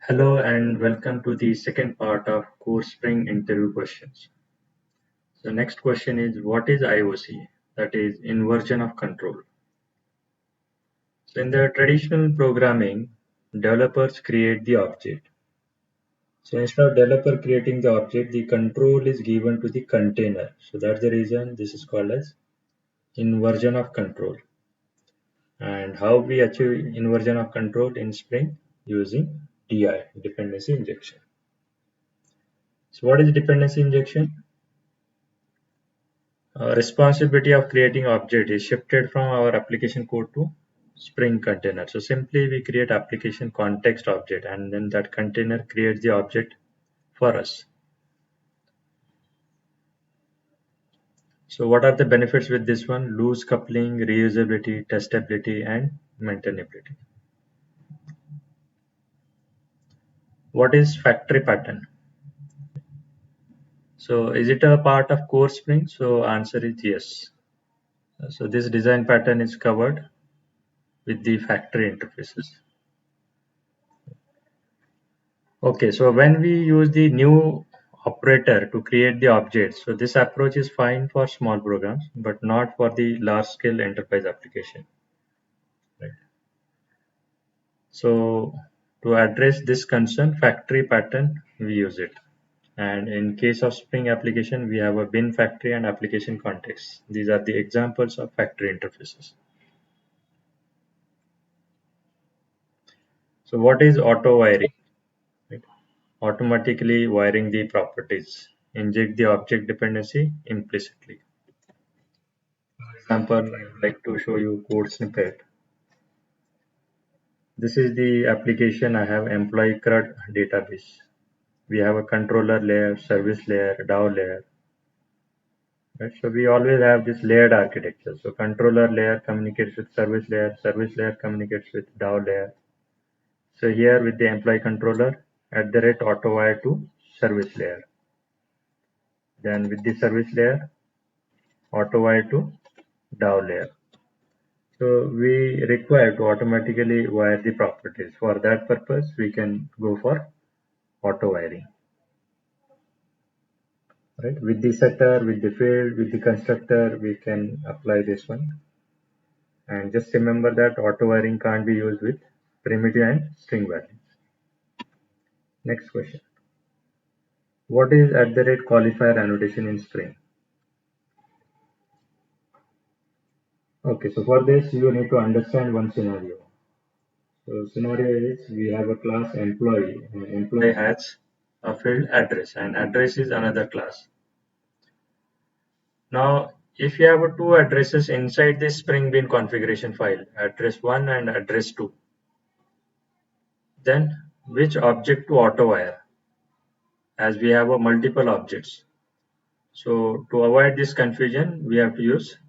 Hello and welcome to the second part of Core Spring interview questions. So next question is what is IOC? That is inversion of control. So in the traditional programming, developers create the object. So instead of developer creating the object, the control is given to the container. So that's the reason this is called as inversion of control. And how we achieve inversion of control in Spring using DI, dependency injection. So what is dependency injection? Responsibility of creating object is shifted from our application code to Spring container. So simply we create application context object and then that container creates the object for us. So what are the benefits with this one? Loose coupling, reusability, testability, and maintainability. What is factory pattern? So is it a part of core Spring? So answer is yes. So this design pattern is covered with the factory interfaces. Okay, so when we use the new operator to create the objects, so this approach is fine for small programs, but not for the large scale enterprise application. Right? So to address this concern, factory pattern, we use it. And in case of Spring application, we have a bin factory and application context. These are the examples of factory interfaces. So what is auto wiring? Right? Automatically wiring the properties. Inject the object dependency implicitly. Example, I would like to show you code snippet. This is the application I have employee CRUD database. We have a controller layer, service layer, DAO layer. Right? So we always have this layered architecture. So controller layer communicates with service layer communicates with DAO layer. So here with the employee controller, at the rate auto wire to service layer. Then with the service layer, auto wire to DAO layer. So we require to automatically wire the properties. For that purpose, we can go for auto wiring. Right? With the setter, with the field, with the constructor, we can apply this one. And just remember that auto wiring can't be used with primitive and string values. Next question. What is at the rate qualifier annotation in Spring? Okay, so for this you need to understand one scenario. So scenario is we have a class employee and employee has a field address and address is another class. Now if you have two addresses inside this Spring Bean configuration file, address 1 and address 2, then which object to auto wire as we have a multiple objects. So to avoid this confusion, we have to use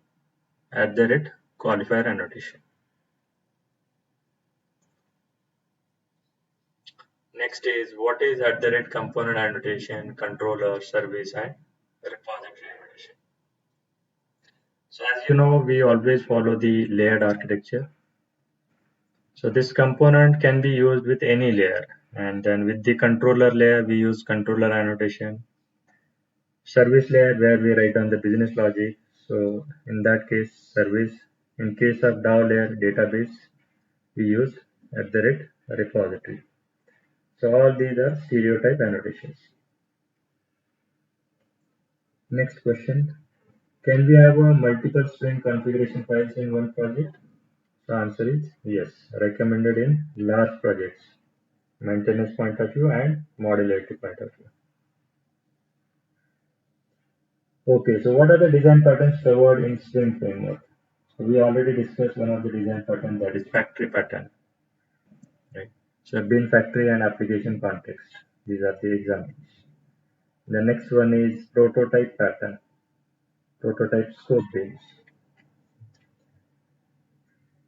at the rate qualifier annotation. Next is what is at the rate component annotation, controller, service, and repository annotation. So as you know, we always follow the layered architecture. So this component can be used with any layer. And then with the controller layer, we use controller annotation. Service layer where we write down the business logic. So in that case, service. In case of DAO layer database, we use at the rate repository. So all these are stereotype annotations. Next question. Can we have a multiple Spring configuration files in one project? The answer is yes, recommended in large projects, maintenance point of view and modularity point of view. Okay, so what are the design patterns covered in Spring framework? So we already discussed one of the design pattern, that is factory pattern, right? So bin factory and application context. These are the examples. The next one is prototype pattern, prototype scope bins.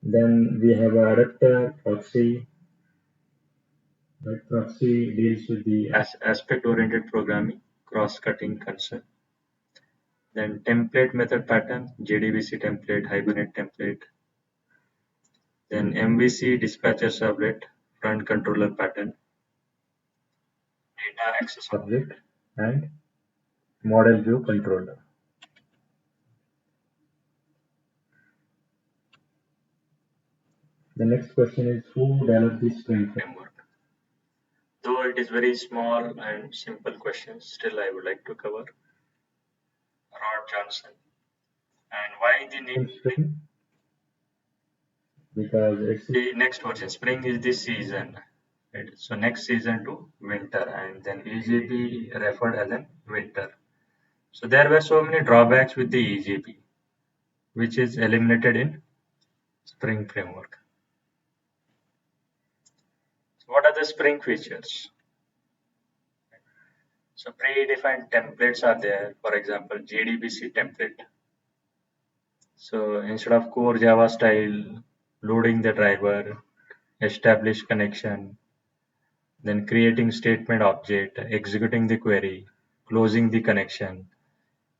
Then we have a adapter proxy. Right, proxy deals with the aspect-oriented programming, cross-cutting concern. Then template method pattern, JDBC template, Hibernate template. Then MVC dispatcher servlet, front controller pattern. data access object, and model view controller. The next question is who developed the Spring framework? Though it is very small and simple questions, still I would like to cover Rod Johnson. And why the name Spring? Because it's the next version. Spring is the season. Right? So next season to winter, and then EJP referred as an winter. So there were so many drawbacks with the EJP, which is eliminated in Spring framework. So what are the Spring features? So predefined templates are there. For example, JDBC template. So instead of core Java style, loading the driver, establish connection, then creating statement object, executing the query, closing the connection,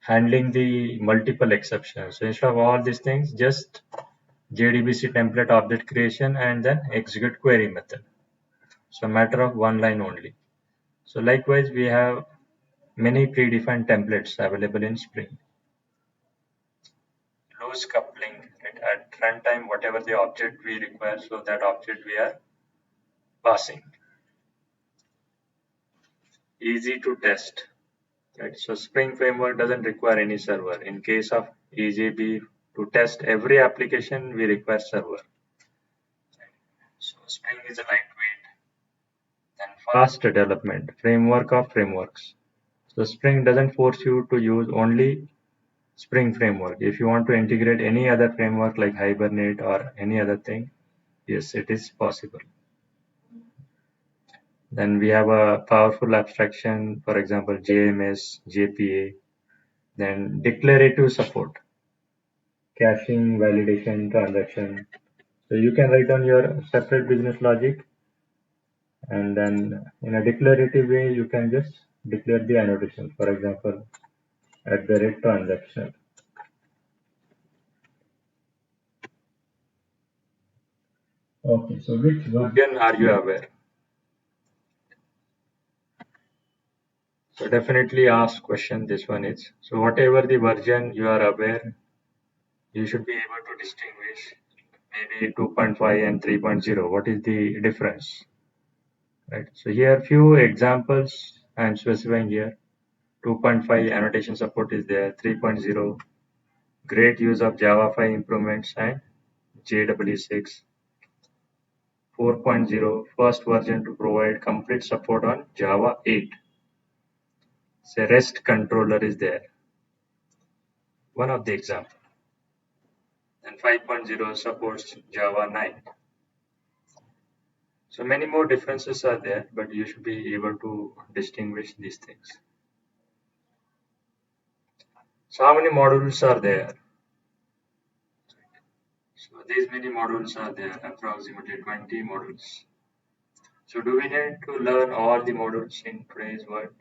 handling the multiple exceptions. So instead of all these things, just JDBC template object creation and then execute query method. So matter of one line only. So likewise, we have many predefined templates available in Spring. Loose coupling, right? At runtime, whatever the object we require, so that object we are passing. Easy to test, right? So Spring Framework doesn't require any server. In case of EJB, to test every application, we require server. So Spring is a lightweight and fast development framework of frameworks. So Spring doesn't force you to use only Spring framework. If you want to integrate any other framework like Hibernate or any other thing, yes, it is possible. Then we have a powerful abstraction, for example, JMS, JPA, then declarative support, caching, validation, transaction. So you can write down your separate business logic, and then in a declarative way, you can just declare the annotation, for example, at the rate transaction. Okay, so which version are you aware? So definitely ask question. This one is, so whatever the version you are aware, you should be able to distinguish maybe 2.5 and 3.0. What is the difference? Right. So here few examples I am specifying here. 2.5 annotation support is there. 3.0 great use of Java 5 improvements and JEE6. 4.0 first version to provide complete support on Java 8. So REST controller is there. One of the example. And 5.0 supports Java 9. So many more differences are there, but you should be able to distinguish these things. So how many modules are there? So these many modules are there, approximately 20 modules. So do we need to learn all the modules in today's world?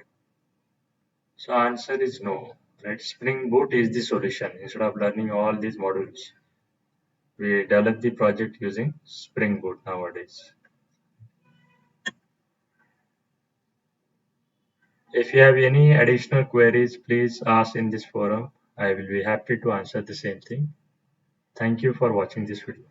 So answer is no. Right? Spring Boot is the solution. Instead of learning all these modules, we develop the project using Spring Boot nowadays. If you have any additional queries, please ask in this forum. I will be happy to answer the same thing. Thank you for watching this video.